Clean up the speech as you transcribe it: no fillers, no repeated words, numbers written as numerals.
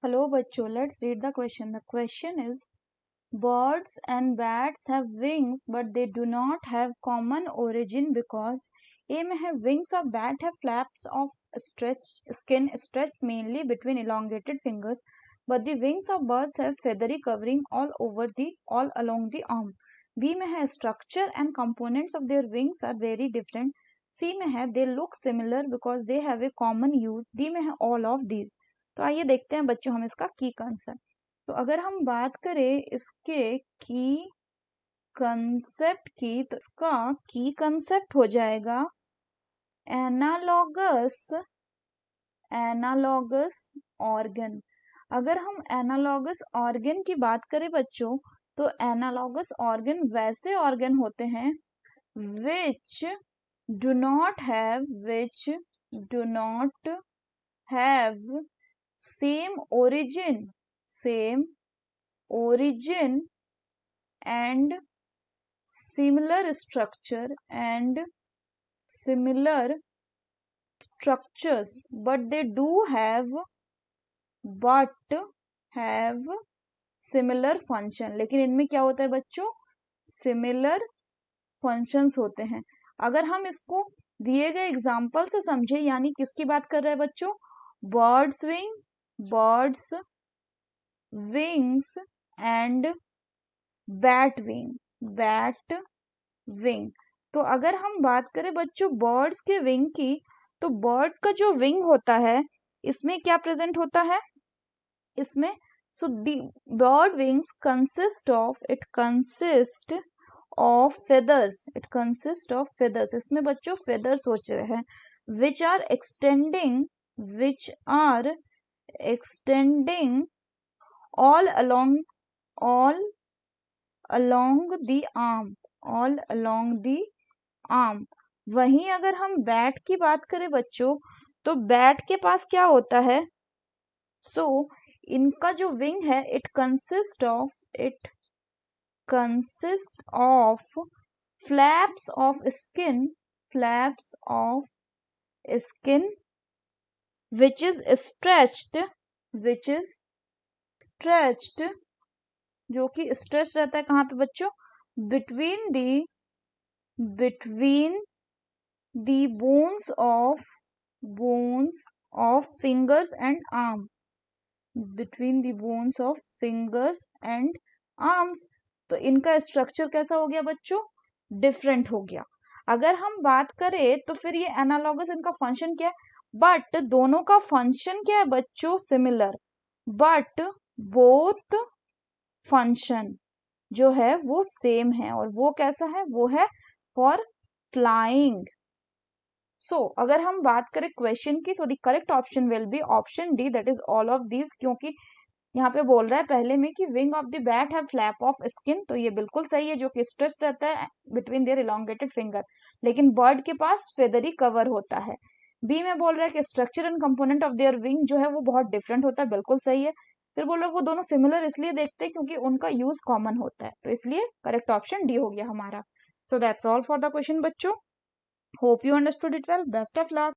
Hello बच्चों, let's read the question. The question is, birds and bats have wings but they do not have common origin because A may have wings or bat have flaps of skin stretched mainly between elongated fingers, but the wings of birds have feathery covering all along the arm. B may have structure and components of their wings are very different. C may have they look similar because they have a common use. D may have all of these. तो आइए देखते हैं बच्चों हम इसका की concept. तो अगर हम बात करें इसके की कंसेप्ट की, तो इसका की कंसेप्ट हो जाएगा एनालॉगस ऑर्गन। अगर हम एनालॉगस ऑर्गन की बात करें बच्चों, तो एनालॉगस ऑर्गन वैसे ऑर्गन होते हैं which do not have same origin and similar structures, but they do have similar function। लेकिन इनमें क्या होता है बच्चों, सिमिलर फंक्शंस होते हैं। अगर हम इसको दिए गए एग्जाम्पल से समझे, यानी किसकी बात कर रहे हैं बच्चों, birds wings and bat wing. तो अगर हम बात करें बच्चों बर्ड्स के विंग की, तो बर्ड का जो विंग होता है इसमें क्या प्रेजेंट होता है, इसमें so the bird wings consist of feathers. इसमें बच्चों फेदर्स सोच रहे हैं which are extending all along the arm। वहीं अगर हम बैट की बात करें बच्चों, तो बैट के पास क्या होता है, इनका जो विंग है it consist of flaps of skin which is stretched, जो कि स्ट्रेच रहता है कहाँ पे बच्चों, between the bones of fingers and arm, तो इनका स्ट्रक्चर कैसा हो गया बच्चों, डिफरेंट हो गया। अगर हम बात करें तो फिर ये एनालॉगस, इनका फंक्शन क्या है, बट दोनों का फंक्शन क्या है बच्चों, सिमिलर, बट बोथ फंक्शन जो है वो सेम है, और वो कैसा है, वो है फॉर फ्लाइंग। अगर हम बात करें क्वेश्चन की, the correct option will be option D, that is all of these, क्योंकि यहाँ पे बोल रहा है पहले में कि wing of the bat have flap of skin, तो ये बिल्कुल सही है, जो कि स्ट्रेच रहता है बिटवीन देयर इलोंगेटेड फिंगर। लेकिन बर्ड के पास फेदरी कवर होता है। बी में बोल रहा है कि structure and component of their wing जो है वो बहुत डिफरेंट होता है, बिल्कुल सही है। फिर बोल रहा है वो दोनों सिमिलर इसलिए देखते हैं क्योंकि उनका यूज कॉमन होता है, तो इसलिए करेक्ट ऑप्शन डी हो गया हमारा। So that's all for the question बच्चों। Hope you understood it well. Best of luck.